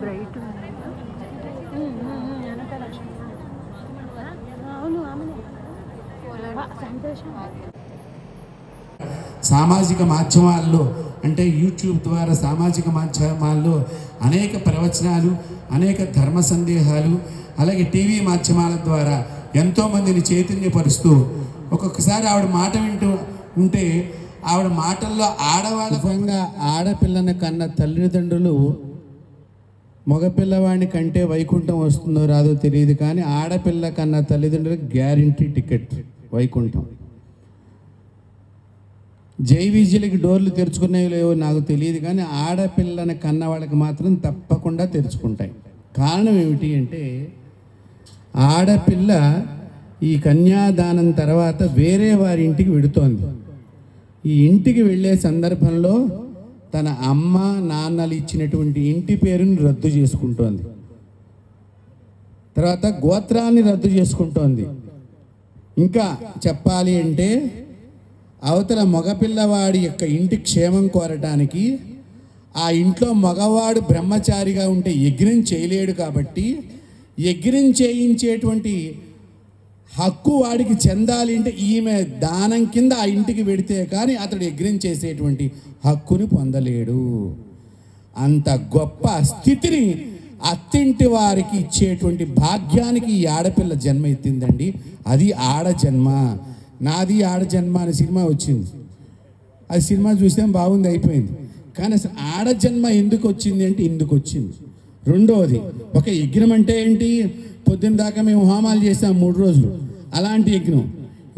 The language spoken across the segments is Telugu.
బ్రైట్ సామాజిక మాధ్యమాల్లో అంటే యూట్యూబ్ ద్వారా సామాజిక మాధ్యమాల్లో అనేక ప్రవచనాలు, అనేక ధర్మ సందేహాలు, అలాగే టీవీ మాధ్యమాల ద్వారా ఎంతోమందిని చైతన్యపరుస్తూ ఒక్కొక్కసారి ఆవిడ మాట వింటూ ఉంటే ఆవిడ మాటల్లో ఆడవాళ్ళ ఆడపిల్లని కన్న తల్లిదండ్రులు మగపిల్లవాడిని కంటే వైకుంఠం వస్తుందో రాదో తెలియదు, కానీ ఆడపిల్ల కన్న తల్లిదండ్రులకు గ్యారంటీ టికెట్ వైకుంఠం. జైవిజీలకి డోర్లు తెరుచుకునేవి లేవో నాకు తెలియదు, కానీ ఆడపిల్లని కన్న వాళ్ళకి మాత్రం తప్పకుండా తెరుచుకుంటాయి. కారణం ఏమిటి అంటే ఆడపిల్ల ఈ కన్యాదానం తర్వాత వేరే వారి ఇంటికి వెడుతోంది. ఈ ఇంటికి వెళ్ళే సందర్భంలో తన అమ్మ నాన్నలు ఇచ్చినటువంటి ఇంటి పేరుని రద్దు చేసుకుంటోంది, తర్వాత గోత్రాన్ని రద్దు చేసుకుంటోంది. ఇంకా చెప్పాలి అంటే అవతల మగపిల్లవాడి యొక్క ఇంటి క్షేమం కోరటానికి ఆ ఇంట్లో మగవాడు బ్రహ్మచారిగా ఉంటే యజ్ఞం చేయలేడు, కాబట్టి యజ్ఞం చేయించేటువంటి హక్కు వాడికి చెందాలి అంటే ఈమె దానం కింద ఆ ఇంటికి వెడితే కానీ అతడు యజ్ఞం చేసేటువంటి హక్కుని పొందలేడు. అంత గొప్ప స్థితిని అత్తింటి వారికి ఇచ్చేటువంటి భాగ్యానికి ఈ ఆడపిల్ల జన్మ ఎత్తిందండి. అది ఆడ జన్మ. నాది ఆడ జన్మ అనే సినిమా వచ్చింది, అది సినిమా చూస్తే బాగుంది, అయిపోయింది. కానీ అసలు ఆడ జన్మ ఎందుకు వచ్చింది అంటే ఇందుకు వచ్చింది. రెండవది, ఒక యజ్ఞం అంటే ఏంటి? పొద్దున్న దాకా మేము హోమాలు చేసాం 3 రోజులు, అలాంటి యజ్ఞం.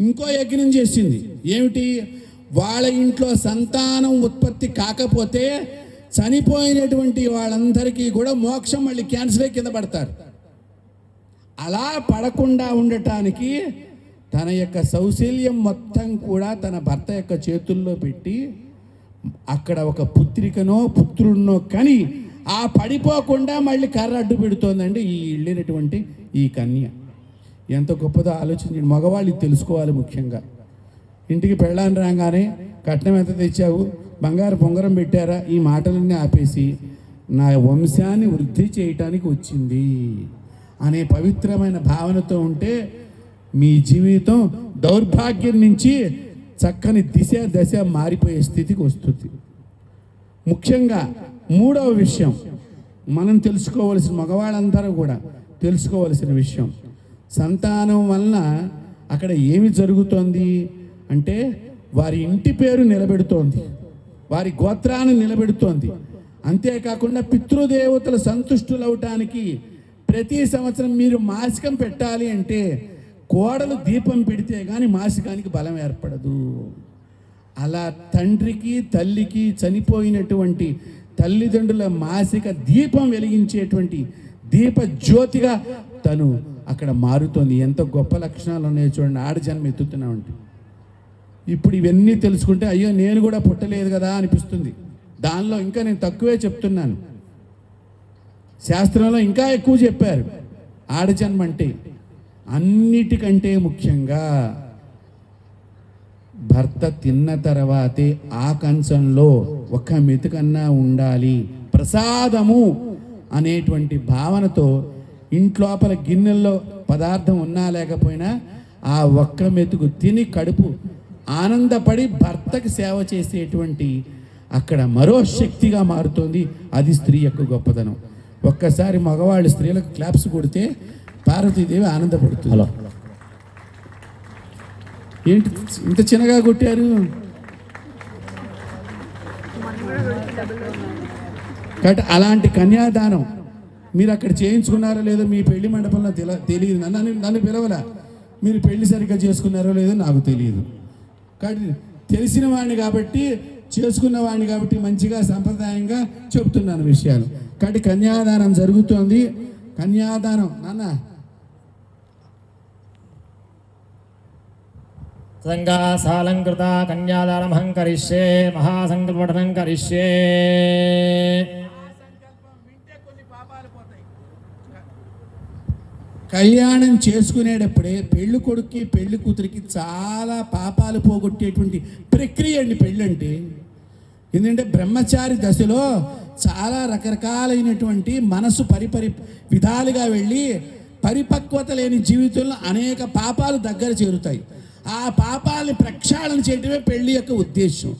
ఇంకో యజ్ఞం చేసింది ఏమిటి? వాళ్ళ ఇంట్లో సంతానం ఉత్పత్తి కాకపోతే చనిపోయినటువంటి వాళ్ళందరికీ కూడా మోక్షం మళ్ళీ క్యాన్సర్ కింద పడతారు. అలా పడకుండా ఉండటానికి తన యొక్క సౌశల్యం మొత్తం కూడా తన భర్త యొక్క చేతుల్లో పెట్టి అక్కడ ఒక పుత్రికనో పుత్రుడినో కని ఆ పడిపోకుండా మళ్ళీ కర్ర అడ్డు పెడుతోందండి ఈ వెళ్ళినటువంటి ఈ కన్య. ఎంత గొప్పదో ఆలోచించండి. మగవాళ్ళు తెలుసుకోవాలి. ముఖ్యంగా ఇంటికి పెళ్ళాన్ని రాగానే కట్నం ఎంత తెచ్చావు, బంగారు పొంగరం పెట్టారా, ఈ మాటలన్నీ ఆపేసి నా వంశాన్ని వృద్ధి చేయటానికి వచ్చింది అనే పవిత్రమైన భావనతో ఉంటే మీ జీవితం దౌర్భాగ్యం నుంచి చక్కని దశ మారిపోయే స్థితికి వస్తుంది. ముఖ్యంగా మూడవ విషయం మనం తెలుసుకోవలసిన, మగవాళ్ళందరూ కూడా తెలుసుకోవలసిన విషయం, సంతానం వలన అక్కడ ఏమి జరుగుతోంది అంటే వారి ఇంటి పేరు నిలబెడుతోంది, వారి గోత్రాన్ని నిలబెడుతోంది. అంతేకాకుండా పితృదేవతలు సంతుష్టులవటానికి ప్రతి సంవత్సరం మీరు మాసికం పెట్టాలి అంటే కోడలు దీపం పెడితే కానీ మాసికానికి బలం ఏర్పడదు. అలా తండ్రికి తల్లికి చనిపోయినటువంటి తల్లిదండ్రుల మాసిక దీపం వెలిగించేటువంటి దీప జ్యోతిగా తను అక్కడ మారుతోంది. ఎంత గొప్ప లక్షణాలు ఉన్నాయో చూడండి. ఆడ జన్మ ఎత్తుతున్నామంటే ఇప్పుడు ఇవన్నీ తెలుసుకుంటే అయ్యో నేను కూడా పుట్టలేదు కదా అనిపిస్తుంది. దానిలో ఇంకా నేను తక్కువే చెప్తున్నాను. శాస్త్రంలో ఇంకా ఎక్కువ చెప్పారు. ఆడజన్మ అంటే అన్నిటికంటే ముఖ్యంగా భర్త తిన్న తర్వాతే ఆ కంచంలో ఒక మెతుకన్నా ఉండాలి, ప్రసాదము అనేటువంటి భావనతో ఇంట్లోపల గిన్నెల్లో పదార్థం ఉన్నా లేకపోయినా ఆ ఒక్క మెతుకు తిని కడుపు ఆనందపడి భర్తకి సేవ చేసేటువంటి అక్కడ మరో శక్తిగా మారుతోంది. అది స్త్రీ యొక్క గొప్పతనం. ఒక్కసారి మగవాళ్ళు స్త్రీలకు క్లాప్స్ కొడితే పార్వతీదేవి ఆనందపడుతుంది. హలో, ఏంటి ఇంత చిన్నగా కొట్టారు? కాబట్టి అలాంటి కన్యాదానం మీరు అక్కడ చేయించుకున్నారో లేదో మీ పెళ్లి మండపంలో తెలియదు. నన్ను పిలవలా. మీరు పెళ్లి సరిగ్గా చేసుకున్నారో లేదో నాకు తెలియదు. కాబట్టి తెలిసిన వాడిని కాబట్టి, చేసుకున్న వాడిని కాబట్టి మంచిగా సంప్రదాయంగా చెప్తున్నాను విషయాలు. కాబట్టి కన్యాదానం జరుగుతోంది. కన్యాదానం నాన్న సంగాసాలంకృత కన్యాదానం కరిష్యే, మహాసంకల్పం కరిష్యే. కళ్యాణం చేసుకునేటప్పుడే పెళ్లి కొడుక్కి పెళ్లి కూతురికి చాలా పాపాలు పోగొట్టేటువంటి ప్రక్రియ అండి పెళ్ళి అంటే. ఎందుకంటే బ్రహ్మచారి దశలో చాలా రకరకాలైనటువంటి మనసు విధాలుగా వెళ్ళి పరిపక్వత లేని జీవితంలో అనేక పాపాలు దగ్గర చేరుతాయి. ఆ పాపాలని ప్రక్షాళన చేయటమే పెళ్లి యొక్క ఉద్దేశం.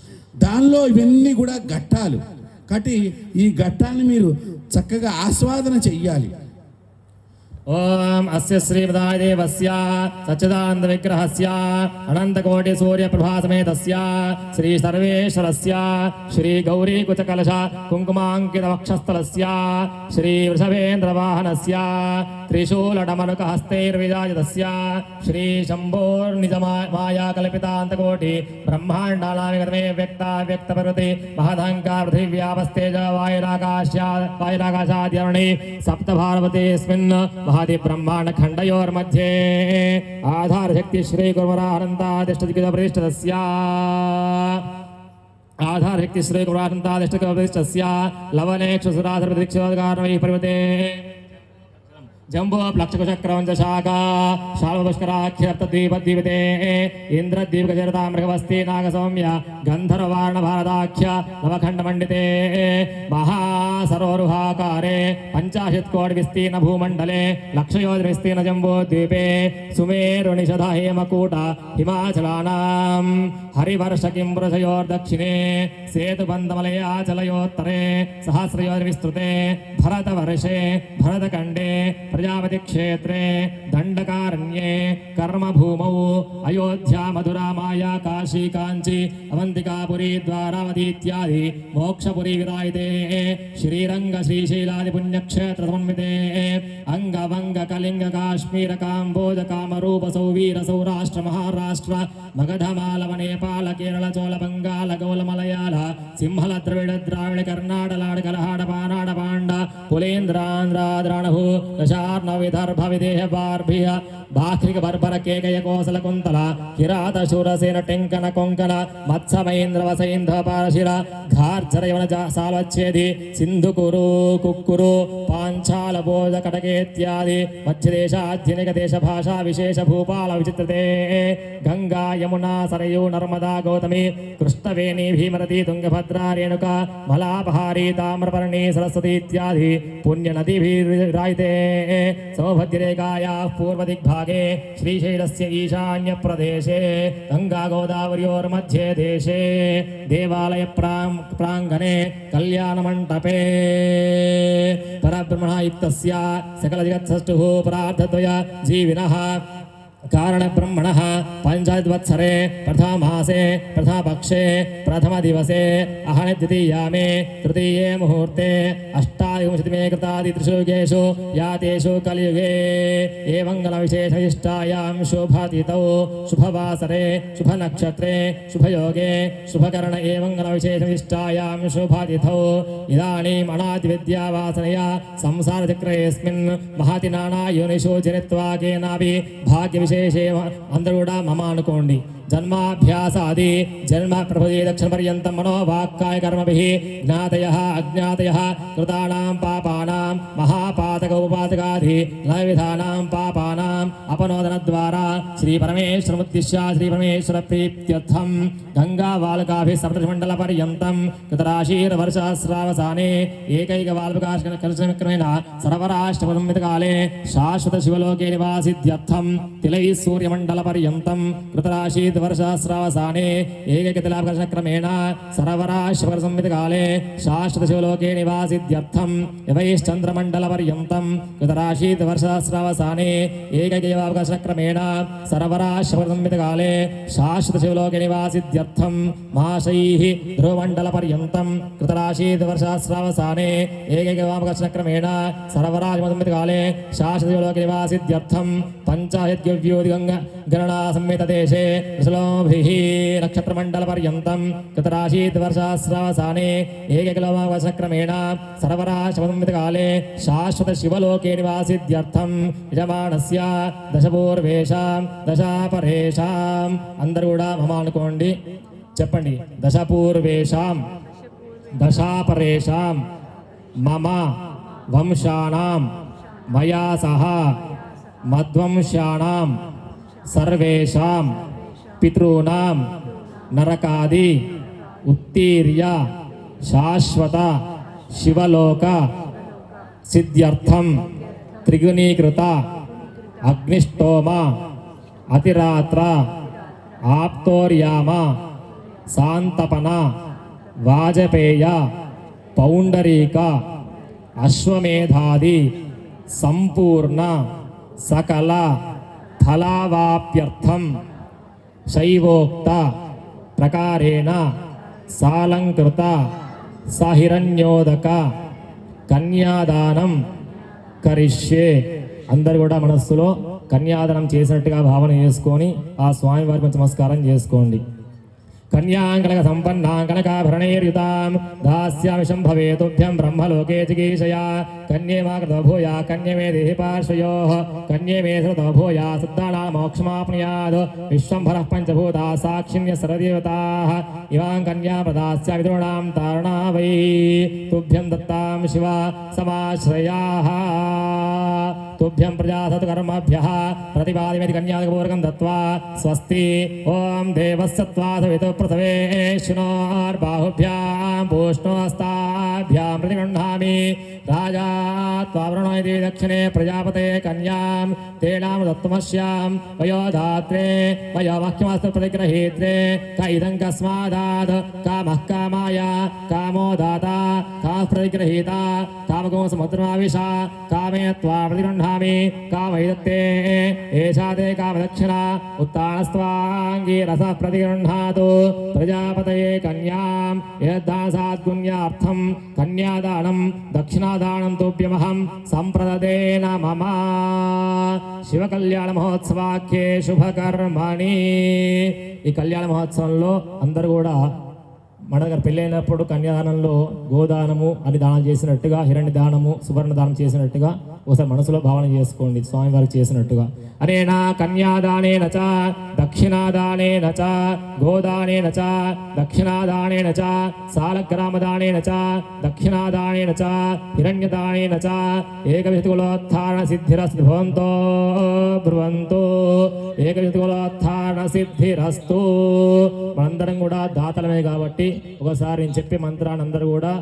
దానిలో ఇవన్నీ కూడా ఘట్టాలు. కాబట్టి ఈ ఘట్టాన్ని మీరు చక్కగా ఆస్వాదన చెయ్యాలి. ఓం అస్య శ్రీమదాదేవస్య సచ్చిదానంద విగ్రహస్య అనంతకోటి సూర్యప్రభాసమేతస్య శ్రీ సర్వేశ్వరస్య శ్రీ గౌరీ కుచకలశ కుంకుమాంకిత వక్షస్థలస్య శ్రీ వృషభేంద్రవాహనస్య త్రిశూలడమనుకహస్తైర్విరాజితస్య శ్రీ శంభోర్నిజ మాయా కల్పితాంతకోటి బ్రహ్మాండానామిగతమే వ్యక్తపర్వతే మహదహంకార పృథివ్యాపస్తేజ వాయురాకాశాద్యరణి సప్తభారవతేస్మిన్ महादि ब्रह्मांड खंडयोर्मध्ये आधार शक्ति श्री गुरुवरानन्दादिष्टदिग्गजप्रतिष्ठितस्य आधार शक्ति श्री गुरुवरानन्दादिष्टदिग्गजप्रतिष्ठितस्य लवनेक्षुसुराधरप्रतिक्षोदगारमयि पर्वते जंबो प्लक्षकुचक्रवंच शाखा शाल्वपुष्कराख्यर्तद्वीपद्वीपते इंद्रद्वीपगजरता मृगवस्ती नागसौम्य गंधर्वार्ण भारताख्य नवखंडमंडिते महासरोरुहाकारे पंचाशत्कोटि विस्तीर्ण भूमंडले लक्षयोजन विस्तीर्ण जंबोद्वीपे सुमेरुनिषद हेमकूट हिमाचलानां हरिवर्ष किंबुरशयोर्दक्षिणे सेतुबन्धमलयाचलयोत्तरे सहस्रयोजन विस्तृते भरतवर्षे भरतखण्डे प्रजापति क्षेत्रे दंडकारण्ये कर्मभूमौ अयोध्या मधुरा माया काशी कांची अवंतिकापुरी द्वारावती इत्यादि मोक्षपुरी विरायते श्रीरंग श्रीशैलादि पुण्यक्षेत्र समन्विते अंगवंग कलिंग काश्मीर काम्बोज कामरूप सौवीर सौराष्ट्र महाराष्ट्र मगध मालव नेपाल केरल चोल बंगाल गौल मलयाल सिंहल द्रविड़ द्राविड़ कर्नाटक लाड कलहाड पानाड पांड पुलेन्द्रांध्राद्रणहु दशार्णव विदर्भ विदेह बार्भिय बाख्रिक बर्बर केकय कोसल कुंतल किरात शूरसेन टेंकन कोंकण मत्स्य महेंद्र वसैंधव पारशिर घार्जर यवन सालच्छेदि सिंधु कुरु कुक्कुरु पांचाल बोध कटके इत्यादि मध्यदेशाध्यनिक देश भाषा विशेष भूपाल विचित्रते गंगा यमुना सरयू नर्मदा गौतमी कृष्णवेणी भीमरती तुंगभद्रा रेणुका मलापहारी ताम्रपर्णी सरस्वती इत्यादि पुण्य नदी विरायते सौभद्ररेखायाः पूर्वदिग्भागे श्रीशैलस्य ईशान्य प्रदेशे गंगा गोदावर्योर्मध्ये देशे देवालय प्रांगणे कल्याणमण्डपे परब्रह्मणः युक्तस्य सकलजगत्सृष्टुः परार्थद्वय जीविनः कारण ब्रह्मणः पंचायद्वत्सरे प्रथमासे प्रथमपक्षे प्रथमदिवसे अहनि द्वितीयामे तृतीये मुहूर्ते अष्टाविंशतिमे कृतादि त्रिशुयुगेषु यातेषु कलियुगे एवङ्गलविशेषविशिष्टायां शुभतिथौ शुभवासरे शुभनक्षत्रे शुभयोगे शुभकरण एवङ्गलविशेषविशिष्टायां शुभतिथौ इदानीम् अनादिविद्यावासनया संसारचक्रेऽस्मिन् महति नानायोनिषु जनित्वा केनापि भाग्यविशेषे అందరూ కూడా మమ అనుకోండి जन्माभ्यासादि जन्म प्रभुदे दक्षिण पर्यन्तं मनोवाक्काय कर्मभिः ज्ञातयः अज्ञातयः कृतानां पापानां महापातक उपपातकादि नवविधानां पापानां अपनोदनद्वारा श्री परमेश्वरमुद्दिश्य श्री परमेश्वर प्रीत्यर्थं गंगावालकाभिः सप्तमण्डलपर्यन्तं कृतराशीर्वर्षसहस्रावसाने एकैकवाल्पकार्षणक्रमेण सर्वराष्ट्रपदमितकाले शाश्वत शिवलोके निवासित्यर्थं तिलैः सूर्यमण्डलपर्यन्तं कृतराशी वर्षसहस्रावसाने एकैकतिलापकर्षणक्रमेण सर्वराष्ट्रपदसंवितकाले शाश्वत शिवलोके निवासित्यर्थं यवैश्चन्द्रमण्डलपर्यन्तं कृतराशीर्वर्षसहस्रावसाने एकैकैवावकर्षणक्रमेण सर्वराष्ट्रपदसंवितकाले शाश्वत शिवलोके निवासित्यर्थं मासैः ध्रुवमण्डलपर्यन्तं कृतराशीर्वर्षसहस्रावसाने एकैकैवावकर्षणक्रमेण सर्वराष्ट्रपदसंवितकाले शाश्वत शिवलोके निवासित्यर्थं पंचाशद्गव्योदिगणना संवितदेशे विशलोभिः नक्षत्रमण्डलपर्यन्तं कृतराशीर्वर्षसहस्रावसाने एकैकैकवावकर्षणक्रमेण सर्वराष्ट्रपदसंवितकाले शाश्वत शिवलोके निवासित्यर्थं यजमानस्य दशपूर्वेषां दशापरेषाम् అందరూ కూడా మమ అనుకోండి చెప్పండి దశపూర్వేషాం దశాపరేషాం మమ వంశానాం మయా సహ మద్వంశానాం సర్వేషాం పితॄణాం నరకాది ఉత్తీర్య శాశ్వత శివలోక సిద్ధ్యర్థం త్రిగుణీకృత అగ్నిష్టోమ అతిరాత్ర ఆప్తోర్యామ శాంతపన వాజపేయ పౌండరీక అశ్వమేధాది సంపూర్ణ సకల ఫలావాప్యర్థం శైవోక్త ప్రకారేణ సాలంకృత సహిరణ్యోదక కన్యాదానం కరిష్యే. అందరు కూడా మనస్సులో కన్యాదానం చేసినట్టుగా భావన చేసుకొని ఆ స్వామి వారికి కొంచెం నమస్కారం చేసుకోండి. కన్యాంకనక సంపన్నాంకనకాభరణైర్యుతాం దాస్యామి శంభవే తుభ్యం బ్రహ్మలోకే చికీషయా కన్యే మా కృతభూయా కన్య మే దేహి పార్శ్వయోః కన్యే మే శ్రుతభూయా సిద్ధానాం మోక్షమాప్నుయాద్ విశ్వంభరః పంచభూతా సాక్షిణ్య సర్వదేవతాః ఇవాం కన్యా ప్రదాస్యామి పితॄణాం తారుణా వై తుభ్యం దత్తాం శివ సమాశ్రయాః తుభ్యం ప్రజాసతు కర్మభ్యః ప్రతిపాదిమేతి కన్యాదకపూర్వకం దత్వా స్వస్తి ఓం దేవస్సత్వా సవితు ప్రసవేష్ణోర్బాహుభ్యాం పూష్ణోస్తాభ్యాం ప్రతిగృహ్ణామి రాజా త్వావృణో ఇతి దక్షిణే ప్రజాపతే కన్యాం తేనాం దత్తుమస్యాం వయోధాత్రే వయోవాక్యమస్తు ప్రతిగ్రహీత్రే క ఇదం కస్మాదాద్ కామః కామాయ కామో దాతా కామః ప్రతిగ్రహీత కామకో సముద్రమావిశ కామే త్వా ప్రతిగృహ్ణామి కామైదత్తే ఏషా తే కామదక్షిణ ఉత్తానస్త్వాంగీ రస ప్రతిగృహ్ణాతు ప్రజాపతయే కన్యాం యద్దాసాద్గుణ్యార్థం కన్యాదానం దక్షిణాదానం తోభ్యమహం సంప్రదదేన మమ. శివ కళ్యాణ మహోత్సవాఖ్యే శుభకర్మణి. ఈ కళ్యాణ మహోత్సవంలో అందరూ కూడా మన దగ్గర పెళ్ళైనప్పుడు కన్యాదానంలో గోదానము అని దానం చేసినట్టుగా, హిరణ్య దానము సువర్ణ దానం చేసినట్టుగా ఒకసారి మనసులో భావన చేసుకోండి. స్వామివారికి చేసినట్టుగా అనేనా కన్యాదానేన చ దక్షిణాదానేన చ గోదానేన చ దక్షిణాదానేన చ సాలగ్రామదానేన చ దక్షిణాదానేన చ హిరణ్యదానేన చ ఏకవిధకులోత్థాన సిద్ధిరస్తు భవంతో బ్రువంతో ఏకవిధకులోత్థాన సిద్ధిరస్తు. మనందరం కూడా దాతలమే కాబట్టి ఒకసారి నేను చెప్పే మంత్రాన్ని అందరూ కూడా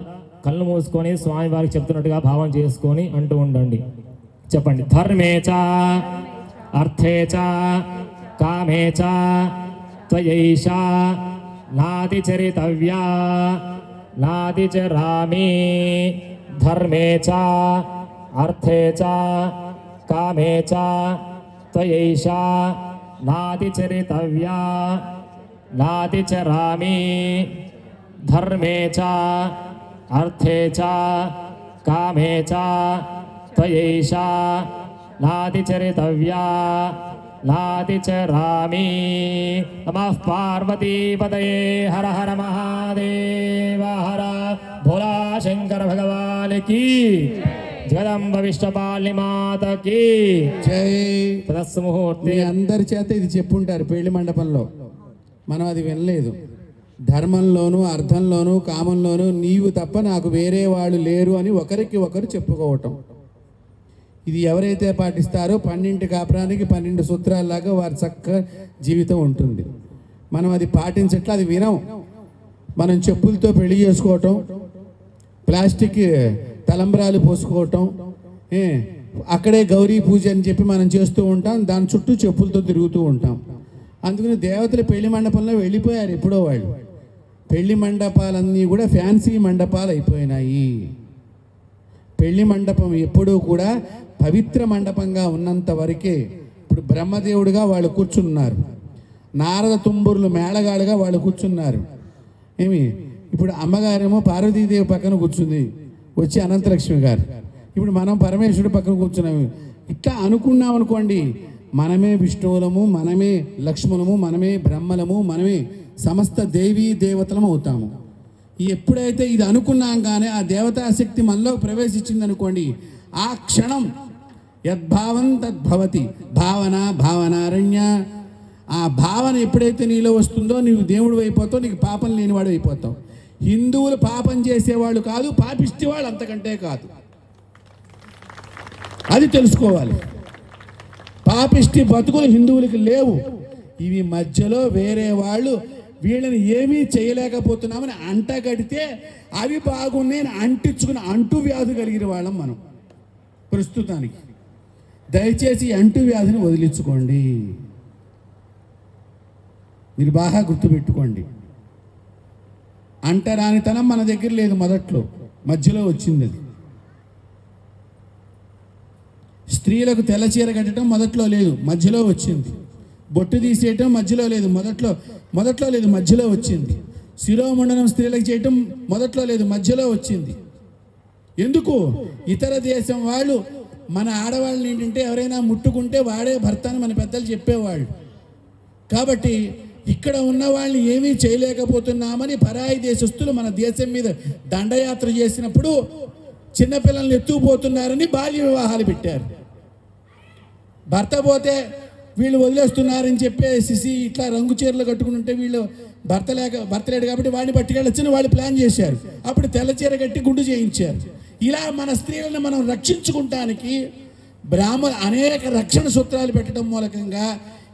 కళ్ళు మూసుకొని స్వామి వారికి చెప్తున్నట్టుగా భావం చేసుకొని అంటూ ఉండండి. చెప్పండి. ధర్మే చ అర్థే చ కామే చ త్వయైషా నాతిచరితవ్యా నాతిచరామి. ధర్మే చ అర్థే చ కామే చ త్వయైషా నాతిచరితవ్యా నాతిచరామి. ధర్మే చ అర్థే చ కామే చ త్వయైషా నాతిచరితవ్యా నాతిచరామి. నమః పార్వతీపతయే. హర హర మహాదేవ హర. భోలా శంకర భగవానికి జగదంబ విష్ణుపాలిని మాతకి జై. తదస్సు ముహూర్తే. మీ అందరి చేత ఇది చెప్పుంటారు పెళ్లి మండపంలో, మనం అది వినలేదు. ధర్మంలోనూ అర్థంలోనూ కామంలోనూ నీవు తప్ప నాకు వేరే వాళ్ళు లేరు అని ఒకరికి ఒకరు చెప్పుకోవటం. ఇది ఎవరైతే పాటిస్తారో 12 కాపురానికి 12 సూత్రాల్లాగా వారి చక్క జీవితం ఉంటుంది. మనం అది పాటించట్లా, అది వినం. మనం చెప్పులతో పెళ్లి చేసుకోవటం, ప్లాస్టిక్ తలంబ్రాలు పోసుకోవటం, అక్కడే గౌరీ పూజ అని చెప్పి మనం చేస్తూ ఉంటాం. దాని చుట్టూ చెప్పులతో తిరుగుతూ ఉంటాం. అందుకని దేవతలు పెళ్లి మండపంలో వెళ్ళిపోయారు ఎప్పుడో. వాళ్ళు పెళ్లి మండపాలన్నీ కూడా ఫ్యాన్సీ మండపాలు అయిపోయినాయి. పెళ్లి మండపం ఎప్పుడూ కూడా పవిత్ర మండపంగా ఉన్నంత వరకే. ఇప్పుడు బ్రహ్మదేవుడిగా వాళ్ళు కూర్చున్నారు, నారద తుంబురులు మేళగాడుగా వాళ్ళు కూర్చున్నారు. ఇప్పుడు అమ్మగారేమో పార్వతీదేవి పక్కన కూర్చుంది, వచ్చి అనంతలక్ష్మి గారు. ఇప్పుడు మనం పరమేశ్వరుడు పక్కన కూర్చున్నాము. ఇట్లా అనుకున్నాం అనుకోండి, మనమే విష్ణువులము, మనమే లక్ష్మణము, మనమే బ్రహ్మలము, మనమే సమస్త దేవీ దేవతలము అవుతాము. ఎప్పుడైతే ఇది అనుకున్నాం కానీ ఆ దేవతాశక్తి మనలో ప్రవేశించింది అనుకోండి, ఆ క్షణం యద్భావం తద్భవతి. భావన భావనారణ్య. ఆ భావన ఎప్పుడైతే నీలో వస్తుందో నీవు దేవుడు అయిపోతావు, నీకు పాపం లేనివాడు అయిపోతావు. హిందువులు పాపం చేసేవాళ్ళు కాదు, పాపిష్టి వాళ్ళు అంతకంటే కాదు. అది తెలుసుకోవాలి. పాపిష్టి బతుకులు హిందువులకి లేవు. ఇవి మధ్యలో వేరే వాళ్ళు వీళ్ళని ఏమీ చేయలేకపోతున్నామని అంటగడితే అవి బాగున్నాయని అంటించుకుని అంటువ్యాధి కలిగిన వాళ్ళం మనం ప్రస్తుతానికి. దయచేసి ఈ అంటువ్యాధిని వదిలించుకోండి. మీరు బాగా గుర్తుపెట్టుకోండి. అంటరానితనం మన దగ్గర లేదు, మొదట్లో మధ్యలో వచ్చింది అది. స్త్రీలకు తెల్ల చీర కట్టడం మొదట్లో లేదు, మధ్యలో వచ్చింది. బొట్టు తీసేయటం మధ్యలో లేదు, మొదట్లో లేదు, మధ్యలో వచ్చింది. శిరోమండనం స్త్రీలకు చేయటం మొదట్లో లేదు, మధ్యలో వచ్చింది. ఎందుకు? ఇతర దేశం వాళ్ళు మన ఆడవాళ్ళని ఏంటంటే ఎవరైనా ముట్టుకుంటే వాడే భర్త అని మన పెద్దలు చెప్పేవాళ్ళు. కాబట్టి ఇక్కడ ఉన్న వాళ్ళని ఏమీ చేయలేకపోతున్నామని పరాయి దేశస్తులు మన దేశం మీద దండయాత్ర చేసినప్పుడు చిన్నపిల్లల్ని ఎత్తుకుపోతున్నారని బాల్య వివాహాలు పెట్టారు. భర్త పోతే వీళ్ళు వదిలేస్తున్నారని చెప్పేసి ఇట్లా రంగు చీరలు కట్టుకుని ఉంటే వీళ్ళు భర్త లేడు కాబట్టి వాడిని పట్టుకెళ్ళొచ్చని వాళ్ళు ప్లాన్ చేశారు. అప్పుడు తెల్ల చీర కట్టి గుండు చేయించారు. ఇలా మన స్త్రీలను మనం రక్షించుకుంటానికి అనేక రక్షణ సూత్రాలు పెట్టడం మూలకంగా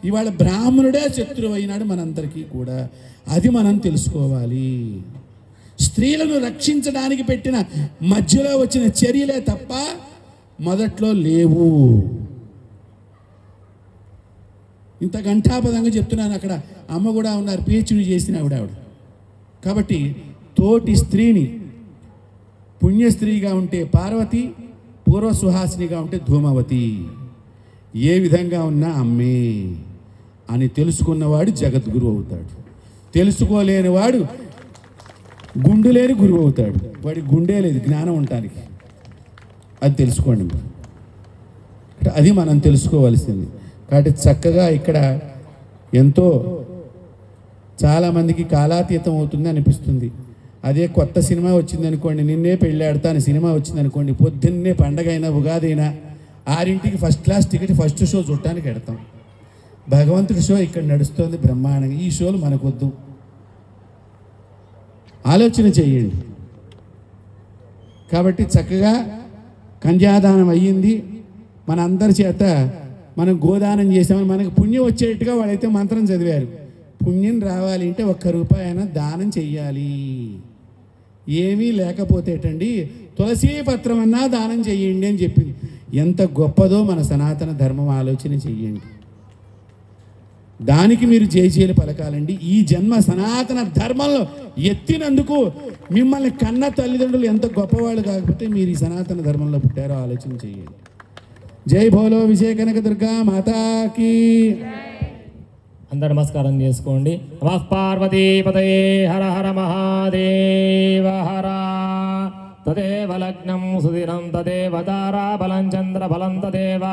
ఇవాళ బ్రాహ్మణుడే శత్రువు అయినాడు మనందరికీ కూడా. అది మనం తెలుసుకోవాలి. స్త్రీలను రక్షించడానికి పెట్టిన మధ్యలో వచ్చిన చర్యలే తప్ప మొదట్లో లేవు. ఇంత ఘంటాపదంగా చెప్తున్నాను. అక్కడ అమ్మ కూడా ఉన్నారు, పిహెచ్డి చేసిన ఆవిడ. కాబట్టి తోటి స్త్రీని పుణ్యస్త్రీగా ఉంటే పార్వతి, పూర్వ సుహాసినిగా ఉంటే ధూమవతి, ఏ విధంగా ఉన్నా అమ్మే అని తెలుసుకున్నవాడు జగద్గురు అవుతాడు. తెలుసుకోలేనివాడు గుండు లేని గురువు అవుతాడు. వాడి గుండె లేదు జ్ఞానం ఉండటానికి. అది తెలుసుకోండి. అది మనం తెలుసుకోవాల్సింది. కాబట్టి చక్కగా ఇక్కడ ఎంతో చాలామందికి కాలాతీతం అవుతుంది అనిపిస్తుంది. అదే కొత్త సినిమా వచ్చింది అనుకోండి, నిన్నే పెళ్ళాడతా అని సినిమా వచ్చింది అనుకోండి, పొద్దున్నే పండగ అయినా ఉగాది అయినా 6ంటికి first class ticket first show చూడటానికి పెడతాం. భగవంతుడి షో ఇక్కడ నడుస్తుంది బ్రహ్మాండంగా. ఈ షోలు మనకొద్దు. ఆలోచన చేయండి. కాబట్టి చక్కగా కన్యాదానం అయ్యింది. మన అందరి చేత మనం గోదానం చేసామని మనకు పుణ్యం వచ్చేట్టుగా వాళ్ళైతే మంత్రం చదివారు. పుణ్యం రావాలి అంటే ₹1 అయినా దానం చెయ్యాలి. ఏమీ లేకపోతేటండి తులసీ పత్రం అన్నా దానం చెయ్యండి అని చెప్పింది. ఎంత గొప్పదో మన సనాతన ధర్మం. ఆలోచన చెయ్యండి. దానికి మీరు జయజయలు పలకాలండి. ఈ జన్మ సనాతన ధర్మంలో ఎత్తినందుకు మిమ్మల్ని కన్న తల్లిదండ్రులు ఎంత గొప్పవాళ్ళు కాకపోతే మీరు ఈ సనాతన ధర్మంలో పుట్టారో ఆలోచన చేయండి. జై భోలో విజయ కనక దుర్గా మాతాకి. అందరు నమస్కారం చేసుకోండి. నమః పార్వతీపతయే హర హర మహాదేవ హర. తదేవ లగ్నం సుదినం తదేవ తారాబలం చంద్రబలం తదేవ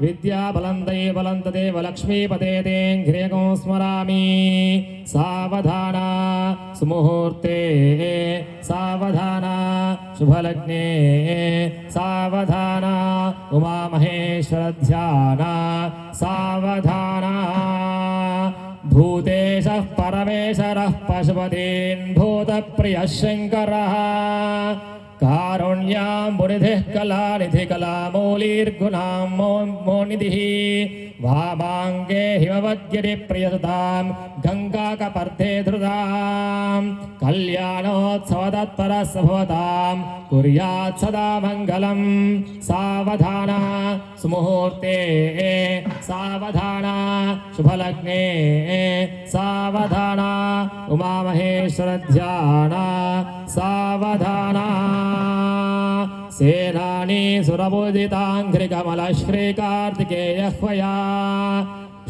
విద్యాబలం దైవబలం తదేవ లక్ష్మీపతే తేంఘ్రియకం స్మరామి. సావధాన సుముహూర్తే సావధాన శుభలగ్నే సావధాన ఉమామహేశ్వర ధ్యాన సావధాన. భూతేశః పరమేశ్వరః పశుపతీన్ భూతప్రియః శంకరः కారుణ్యాం కళానిధి కళామౌళీర్గుణాం మోనిధిః వామాంగే హిమవద్గిరి ప్రియసుతాం గంగాకపర్ధే ధృతాం కళ్యాణోత్సవతత్పరస్య భవతాం కుర్యాత్ సదా మంగళం. సావధాన సుముహూర్తే సావధాన శుభలగ్నే సావధాన ఉమామహేశ్వర ధ్యాన సావధాన. సేనాని సురబోధితాంఘ్రికమల శ్రీకార్తికేయహ్వయా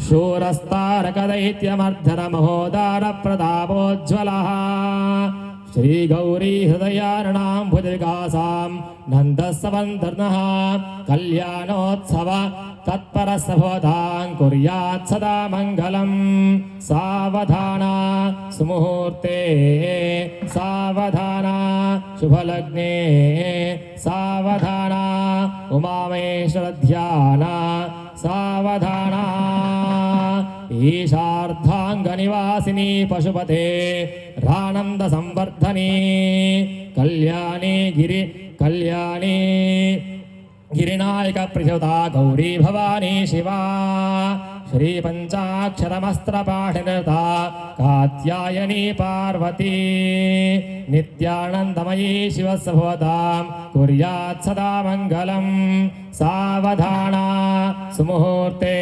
శూరస్తారకదైత్యమర్ధన మహోదార ప్రతాపోజ్వలః శ్రీగౌరీ హృదయారణాం భుజవికాసాం నందస్సవంధర్నః కళ్యాణోత్సవ తత్పరస్య భవతాం కుర్యాత్ సదా మంగళం. సావధాన సుముహూర్తే సావధాన శుభలగ్నే సావధాన ఉమామేశ్వర ధ్యాన సావధాన. ఈశార్ధాంగ నివాసిని పశుపతే రానంద సంవర్ధని కళ్యాణి గిరినాయక ప్రచోదా గౌరీ భవానీ శివా श्रीपञ्चाक्षरमस्त्रपाठिनता कात्यायनी पार्वती नित्यानन्दमयी शिवस्य भवतां कुर्यात् सदा मङ्गलं सावधाना सुमुहूर्ते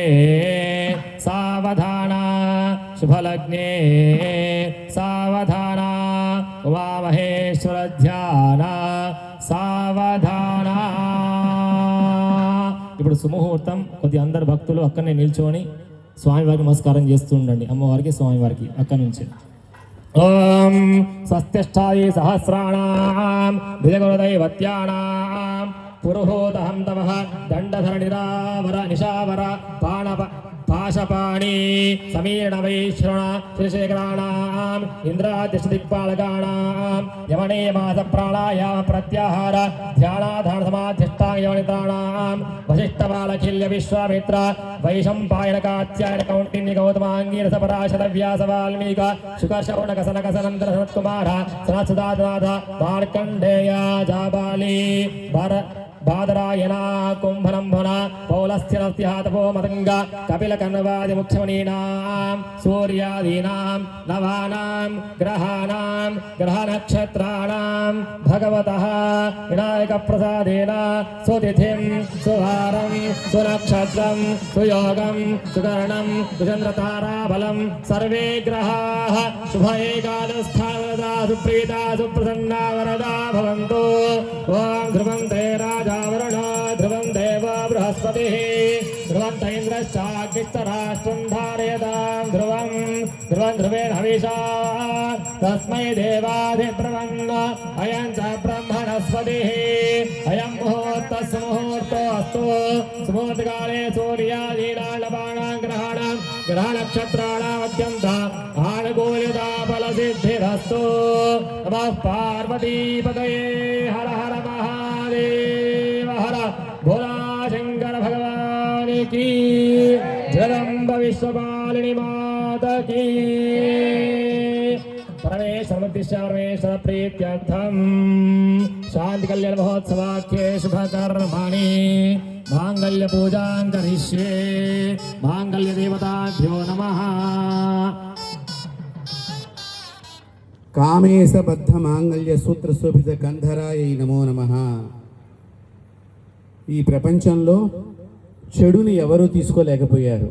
सावधाना शुभलग्ने सावधाना उमामहेश्वर ध्यान సావధాన. ఇప్పుడు సుముహూర్తం. కొద్ది అందరు భక్తులు అక్కడనే నిల్చొని స్వామివారికి నమస్కారం చేస్తూ ఉండండి. అమ్మవారికి స్వామివారికి అక్కడి నుంచి. ఓం స్వస్తిష్టాయి సహస్రాణాం ద్విజగురుదైవత్యానాం పురుహూతహం తవః దండధరణిరావర నిశావర పాణప పాశపాణి సమీరణ వైశ్రణ శ్రీశేఖరాణాం ఇంద్రాదిష్టదిక్పాలకాణాం యమనే మాస ప్రాణాయామ ప్రత్యాహార ధ్యానాధాన సమాధిష్టాంగ యవనితానాం వశిష్ఠబాలఖిల్య విశ్వామిత్ర వైశంపాయన కాత్యాయన కౌండిన్య గౌతమాంగీర సపరాశత వ్యాస వాల్మీక శుకశౌనక సనక సనందర సనత్కుమార సనత్సుదానాథ మార్కండేయ జాబాలి బాదరాయణ కుంభనంభన పౌలస్థ్యనస్తిహాతపో మతంగ కపిల కన్నవాది ముఖ్యమనీనాం సూర్యాదీనాం నవానాం గ్రహాణాం గ్రహ నక్షత్రాణాం భగవతః వినాయక ప్రసాదేన సుతిథిం సువారం సునక్షత్రం సుయోగం సుకరణం సుచంద్రతారాబలం సర్వే గ్రహాః శుభ ఏకాదస్థావరదా సుప్రీతా సుప్రసన్నా వరదా భవంతు. ఓం ధ్రువం తే రాజా వరుణో ధ్రువం దేవ బృహస్పతి ధ్రువం తైంద్రశ్చాగ్నిస్తరాష్ట్రం ధారయతాం ధ్రువం ధ్రువం ధ్రువేణ హవిషా తస్మై దేవాధిబ్రవన్ అయం చ బ్రహ్మణస్పతి అయం ముహూర్తస్సు ముహూర్తోऽस्तु సుముహూర్తకాలే సూర్యాదీనాం గ్రహాణాం గ్రహ నక్షత్రాణాం అత్యంత ఆనుకూలితా ఫలసిద్ధిరస్తు. నమః పార్వతీపతయే హర హర మహాదేవ హర భోలా శంకర భగవాన్ की జగదంబ విశ్వపాలిని మాత की. పరమేశ్వర ప్రీత్యర్థం శాంతి కళ్యాణ మహోత్సవాఖ్యే శుభకర్మణి మాంగళ్య పూజాం కరిష్యే. మాంగళ్య దేవతాభ్యో నమః. కామేశబద్ధ మాంగళ్య సూత్ర శోభిత గంధరాయ నమో నమః. ఈ ప్రపంచంలో చెడుని ఎవరూ తీసుకోలేకపోయారు.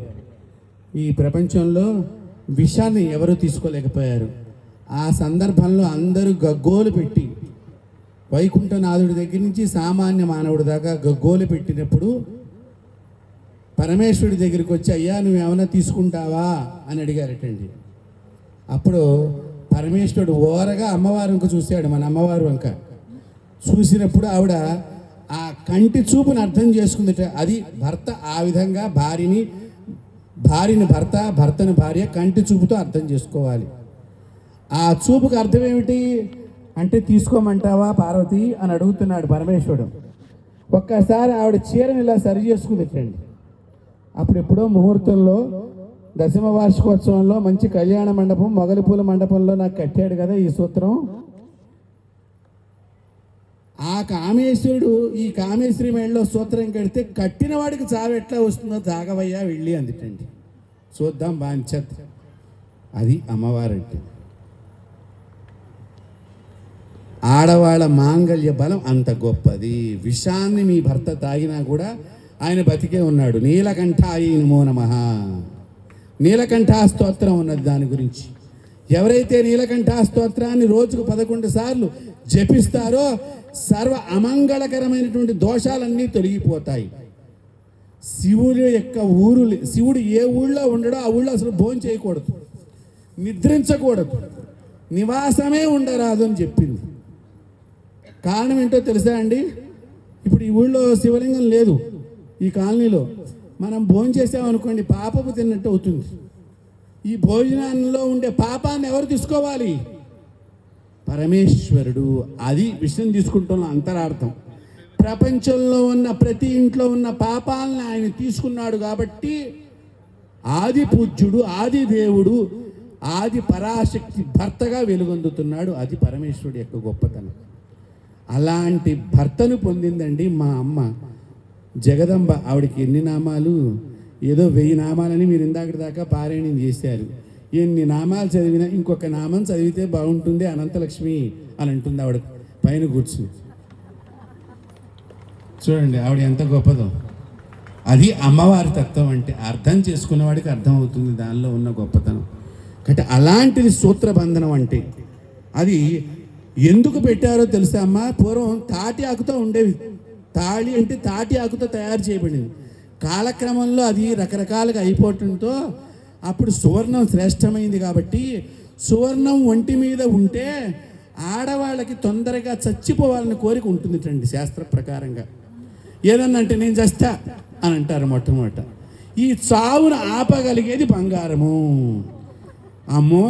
ఈ ప్రపంచంలో విషాన్ని ఎవరూ తీసుకోలేకపోయారు. ఆ సందర్భంలో అందరూ గగ్గోలు పెట్టి వైకుంఠనాథుడి దగ్గర నుంచి సామాన్య మానవుడి దాకా గగ్గోలు పెట్టినప్పుడు పరమేశ్వరుడి దగ్గరికి వచ్చి అయ్యా నువ్వేమైనా తీసుకుంటావా అని అడిగారటండి. అప్పుడు పరమేశ్వరుడు ఓరగా అమ్మవారి వంక చూశాడు, మన అమ్మవారి వంక చూసినప్పుడు ఆవిడ ఆ కంటి చూపుని అర్థం చేసుకుందట. అది భర్త ఆ విధంగా భార్యని భర్త, భర్తను భార్య కంటి చూపుతో అర్థం చేసుకోవాలి. ఆ చూపుకు అర్థం ఏమిటి అంటే తీసుకోమంటావా పార్వతి అని అడుగుతున్నాడు పరమేశ్వరుడు. ఒక్కసారి ఆవిడ చీరని ఇలా సరి చేసుకుందిటండి. అప్పుడు ఎప్పుడో ముహూర్తంలో దశమ వార్షికోత్సవంలో మంచి కళ్యాణ మండపం మొగలిపూల మండపంలో నాకు కట్టాడు కదా ఈ సూత్రం. ఆ కామేశ్వరుడు ఈ కామేశ్వరి మేడలో సూత్రం కడితే కట్టిన వాడికి చావు ఎట్లా వస్తుందో తాగవయ్యా వెళ్ళి అందుటండి. చూద్దాం బాంచత్. అది అమ్మవారంటే. ఆడవాళ్ళ మాంగళ్య బలం అంత గొప్పది. విషాన్ని మీ భర్త తాగినా కూడా ఆయన బతికే ఉన్నాడు. నీలకంఠాయ నమో నమః. నీలకంఠా స్తోత్రం ఉన్నది దాని గురించి. ఎవరైతే నీలకంఠా స్తోత్రాన్ని రోజుకు 11 సార్లు జపిస్తారో సర్వ అమంగళకరమైనటువంటి దోషాలన్నీ తొలగిపోతాయి. శివుడి యొక్క శివుడు ఏ ఊళ్ళో ఉండడో ఆ ఊళ్ళో అసలు భోజనం చేయకూడదు, నిద్రించకూడదు, నివాసమే ఉండరాదు అని చెప్పింది. కారణం ఏంటో తెలుసా అండి? ఇప్పుడు ఈ ఊళ్ళో శివలింగం లేదు, ఈ కాలనీలో మనం భోజనం చేసామనుకోండి పాపపు తిన్నట్టు అవుతుంది. ఈ భోజనంలో ఉండే పాపాన్ని ఎవరు తీసుకోవాలి? పరమేశ్వరుడు. అది విషయం తీసుకుంటున్న అంతరార్థం. ప్రపంచంలో ఉన్న ప్రతి ఇంట్లో ఉన్న పాపాలను ఆయన తీసుకున్నాడు కాబట్టి ఆది పూజ్యుడు, ఆది దేవుడు, ఆది పరాశక్తి భర్తగా వెలుగొందుతున్నాడు. అది పరమేశ్వరుడు యొక్క గొప్పతనం. అలాంటి భర్తను పొందిందండి మా అమ్మ జగదంబ. ఆవిడకి ఎన్ని నామాలు, ఏదో 1000 నామాలని మీరు ఇందాక దాకా పారాయణం చేశారు. ఎన్ని నామాలు చదివినా ఇంకొక నామం చదివితే బాగుంటుంది అనంతలక్ష్మి అని అంటుంది ఆవిడ పైన కూర్చుని. చూడండి ఆవిడ ఎంత గొప్పదో. అది అమ్మవారి తత్వం అంటే అర్థం చేసుకున్నవాడికి అర్థం అవుతుంది దానిలో ఉన్న గొప్పతనం. కాబట్టి అలాంటిది సూత్రబంధనం అంటే అది ఎందుకు పెట్టారో తెలుసా అమ్మ? పూర్వం తాటి ఆకుతో ఉండేవి. తాళి అంటే తాటి ఆకుతో తయారు చేయబడింది. కాలక్రమంలో అది రకరకాలుగా అయిపోవటంతో అప్పుడు సువర్ణం శ్రేష్టమైంది కాబట్టి సువర్ణం ఒంటి మీద ఉంటే ఆడవాళ్ళకి తొందరగా చచ్చిపోవాలని కోరిక ఉంటుందిటండి శాస్త్ర ప్రకారంగా. ఏదన్నా అంటే నేను చస్తా అని అంటారు మొట్టమొదట. ఈ చావును ఆపగలిగేది బంగారము. అమ్మో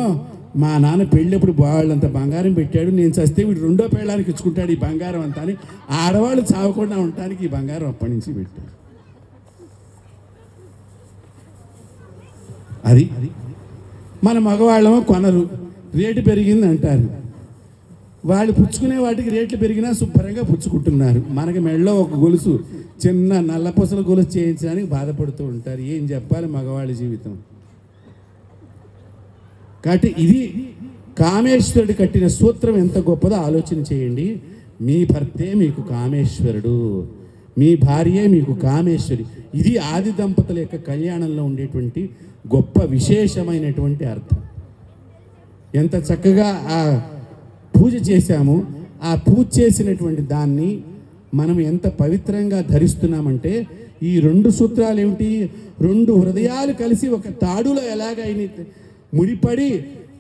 మా నాన్న పెళ్ళప్పుడు వాళ్ళంత బంగారం పెట్టాడు, నేను చస్తే వీడు రెండో పెళ్ళానికి ఇచ్చుకుంటాడు ఈ బంగారం అంతా అని ఆడవాళ్ళు చావకుండా ఉండటానికి ఈ బంగారం అప్పటి నుంచి పెట్టాడు. అది మన మగవాళ్ళము కొనరు, రేటు పెరిగింది అంటారు. వాళ్ళు పుచ్చుకునే వాటికి రేట్లు పెరిగినా శుభ్రంగా పుచ్చుకుంటున్నారు. మనకి మెడలో ఒక గొలుసు, చిన్న నల్లపూసల గొలుసు చేయించడానికి బాధపడుతూ ఉంటారు. ఏం చెప్పాలి మగవాళ్ళ జీవితం. కాబట్టి ఇది కామేశ్వరుడు కట్టిన సూత్రం ఎంత గొప్పదో ఆలోచన చేయండి. మీ భర్తే మీకు కామేశ్వరుడు, మీ భార్యే మీకు కామేశ్వరి. ఇది ఆది దంపతుల యొక్క కళ్యాణంలో ఉండేటువంటి గొప్ప విశేషమైనటువంటి అర్థం. ఎంత చక్కగా ఆ పూజ చేశాము. ఆ పూజ చేసినటువంటి దాన్ని మనం ఎంత పవిత్రంగా ధరిస్తున్నామంటే ఈ 2 సూత్రాలు ఏమిటి? 2 హృదయాలు కలిసి ఒక తాడులో ఎలాగైనా ముడిపడి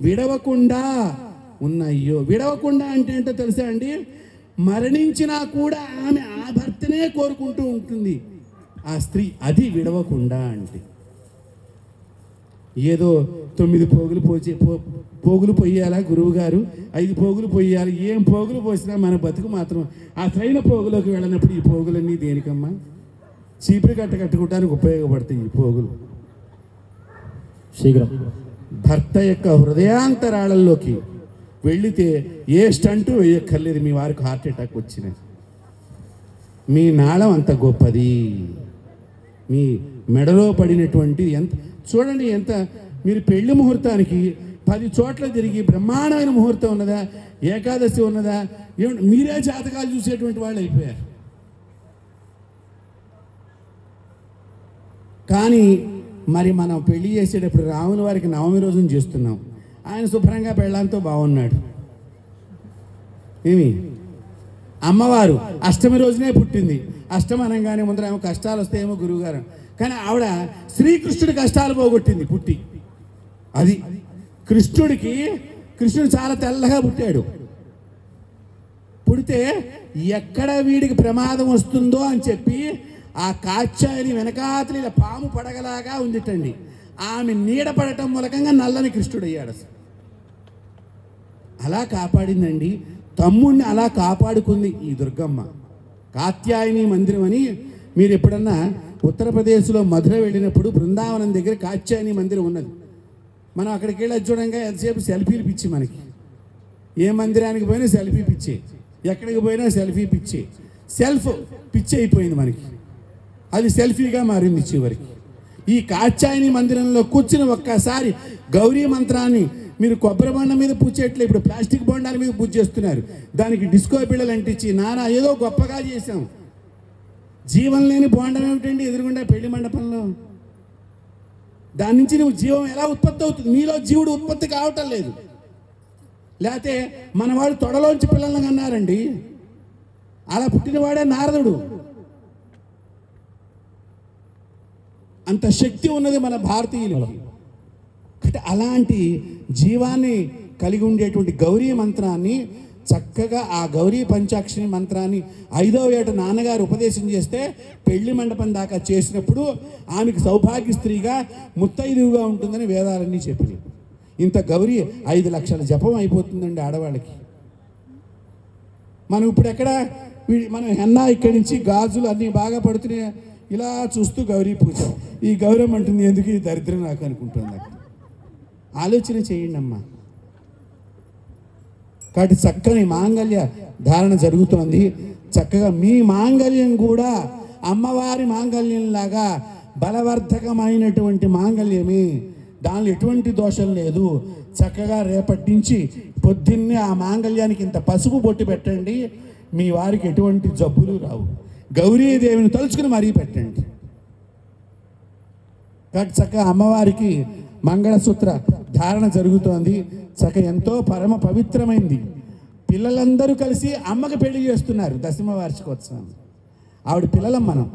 విడవకుండా ఉన్నాయో. విడవకుండా అంటే ఏంటో తెలుసా అండి? మరణించినా కూడా ఆమె ఆ భర్తనే కోరుకుంటూ ఉంటుంది ఆ స్త్రీ. అది విడవకుండా అంటే. ఏదో 9 పోగులు పొయ్యాలా గురువు గారు, 5 పోగులు పొయ్యాలి. ఏం పోగులు పోసినా మన బతుకు మాత్రం ఆ సరైన పోగులోకి వెళ్ళినప్పుడు ఈ పోగులన్నీ దేనికమ్మా? చీపురు కట్టుకోవడానికి ఉపయోగపడతాయి ఈ పోగులు. శీఘ్రం భర్త యొక్క హృదయాంతరాళంలోకి వెళితే ఏ స్టంటు వేయక్కర్లేదు. మీ వారికి హార్ట్ అటాక్ వచ్చినాయి. మీ నాళం అంత గొప్పది. మీ మెడలో పడినటువంటి ఎంత చూడండి. ఎంత మీరు పెళ్లి ముహూర్తానికి 10 చోట్ల తిరిగి బ్రహ్మాండమైన ముహూర్తం ఉన్నదా, ఏకాదశి ఉన్నదా, మీరే జాతకాలు చూసేటువంటి వాళ్ళు అయిపోయారు. కానీ మరి మనం పెళ్లి చేసేటప్పుడు రాముని వారికి నవమి రోజున చేస్తున్నాం. ఆయన శుభ్రంగా పెళ్ళంతో బాగున్నాడు. ఏమి అమ్మవారు అష్టమి రోజునే పుట్టింది. అష్టమి అనగానే ముందర ఏమో కష్టాలు వస్తాయేమో గురువుగారు, కానీ ఆవిడ శ్రీకృష్ణుడి కష్టాలు పోగొట్టింది పుట్టి. అది కృష్ణుడు చాలా తెల్లగా పుట్టాడు. పుడితే ఎక్కడ వీడికి ప్రమాదం వస్తుందో అని చెప్పి ఆ కాత్యాయని వెనకాతలి పాము పడగలాగా ఉందిటండి. ఆమె నీడ పడటం మూలకంగా నల్లని కృష్ణుడు అయ్యాడు. అలా కాపాడిందండి. తమ్ముడిని అలా కాపాడుకుంది ఈ దుర్గమ్మ. కాత్యాయని మందిరం అని మీరు ఎప్పుడన్నా ఉత్తరప్రదేశ్లో మధుర వెళ్ళినప్పుడు బృందావనం దగ్గర కాత్యాయని మందిరం ఉన్నది. మనం అక్కడికి వెళ్ళి చూడంగా ఎంతసేపు సెల్ఫీలు పిచ్చి. మనకి ఏ మందిరానికి పోయినా సెల్ఫీ పిచ్చే, ఎక్కడికి పోయినా సెల్ఫీ పిచ్చే. సెల్ఫ్ పిచ్చి అయిపోయింది మనకి. అది సెల్ఫీగా మారింది చివరికి. ఈ కాత్యాయని మందిరంలో కూర్చుని ఒక్కసారి గౌరీ మంత్రాన్ని మీరు కొబ్బరి బొండ మీద పూచేట్లు ఇప్పుడు ప్లాస్టిక్ బొండాల మీద పూజ చేస్తున్నారు. దానికి డిస్కో బిళ్ళలు అంటించి నానా ఏదో గొప్పగా చేశాం. జీవం లేని బోండం ఏమిటండి ఎదురుగుండా పెళ్లి మండపంలో? దాని నుంచి నువ్వు జీవం ఎలా ఉత్పత్తి అవుతుంది? నీలో జీవుడు ఉత్పత్తి కావటం లేదు. లేకపోతే మన వాళ్ళు తొడలోంచి పిల్లలను అన్నారండి. అలా పుట్టినవాడే నారదుడు. అంత శక్తి ఉన్నది మన భారతీయులకి. అలాంటి జీవాన్ని కలిగి ఉండేటువంటి గౌరీ మంత్రాన్ని చక్కగా ఆ గౌరీ పంచాక్షరి మంత్రాన్ని 5వ ఏట నాన్నగారు ఉపదేశం చేస్తే పెళ్లి మండపం దాకా చేసినప్పుడు ఆమెకు సౌభాగ్య స్త్రీగా ముత్తైదువుగా ఉంటుందని వేదాలన్నీ చెప్పినాయి. ఇంత గౌరీ 5 లక్షల జపం అయిపోతుందండి ఆడవాళ్ళకి. మనం ఇప్పుడు ఎక్కడ మనం హెన్నా ఇక్కడి నుంచి గాజులు అన్నీ బాగా పడుతున్నాయి. ఇలా చూస్తూ గౌరీ పూజ. ఈ గౌరవం అంటుంది ఎందుకు ఈ దరిద్రం నాకు అనుకుంటుంది. అక్కడ ఆలోచన చేయండి అమ్మా. కాబట్టి చక్కని మాంగళ్య ధారణ జరుగుతోంది. చక్కగా మీ మాంగళ్యం కూడా అమ్మవారి మాంగళ్యంలాగా బలవర్ధకమైనటువంటి మాంగళ్యమే, దానిలో ఎటువంటి దోషం లేదు. చక్కగా రేపటి నుంచి పొద్దున్నే ఆ మాంగళ్యానికి ఇంత పసుపు బొట్టు పెట్టండి, మీ వారికి ఎటువంటి జబ్బులు రావు. గౌరీదేవిని తలుచుకుని మరీ పెట్టండి. కాబట్టి చక్కగా అమ్మవారికి మంగళసూత్ర ధారణ జరుగుతోంది. చక్కగా ఎంతో పరమ పవిత్రమైంది. పిల్లలందరూ కలిసి అమ్మకి పెళ్లి చేస్తున్నారు దశమ వార్షికోత్సవం. ఆవిడ పిల్లలం మనం.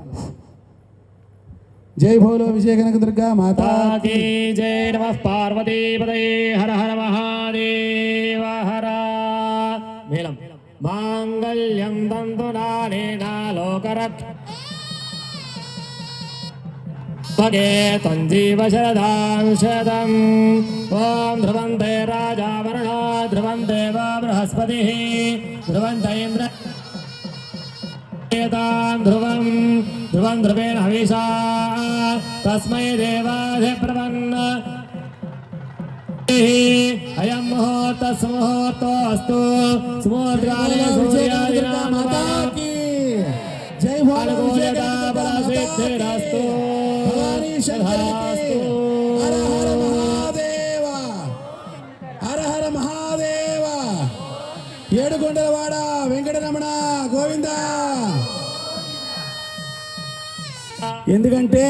జై భోలో విజయ కనక దుర్గా మాతా కీ జై. నమః పార్వతీపతయే హర హర మహాదేవ హర. మేళం. మాంగళ్యం తంతునానేన లోకరక్ష భగే తంజీవ శరదాం శతం. ఓం ధ్రువంతే రాజా వరుణో ధ్రువం దేవ బృహస్పతిః ధ్రువంత ఇంద్ర ధ్రువం ధ్రువం ధ్రువేణ హవిషా తస్మై దేవాధి ప్రవన్న. అయం ముహూర్త సుముహూర్తోస్తు సుముహూర్తాలే సూర్యాదినామకి జై భోలో విజయ కనక దుర్గా సిద్ధిరస్తు. భవానీ శంకరునికి హర హర మహాదేవ, హర హర మహాదేవ. ఏడుకొండలవాడ వెంకటరమణ గోవింద. ఎందుకంటే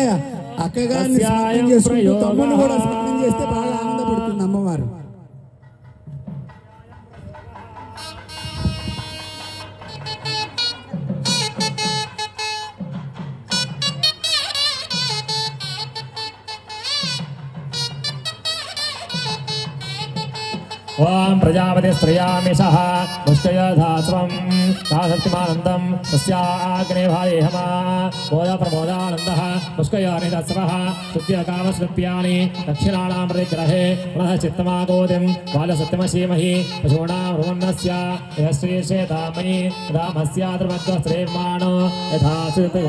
అక్కగారిని స్మరణం చేసుకుంటూ తమ్ముడిని కూడా స్మరణం చేస్తే బాగా ఆనందపడుతుంది అమ్మవారు. ఓం ప్రజాపతి శ్రయామిషః పుష్కయోధాస్వం సాశక్తిమానందం తస్యాగ్నే భాయేహమా మోద ప్రమోదానందః పుష్కయోనిదస్వః శుద్ధ్యకామస్కృత్యాని దక్షిణానాం ప్రతిగ్రహే పునః చిత్తమాగోదిం బాలసత్యమశీమహి పశూనాం రువన్నస్య యశ్రీషేతామయి రామస్యాద్రమద్వస్త్రేర్మాణో యథా సదా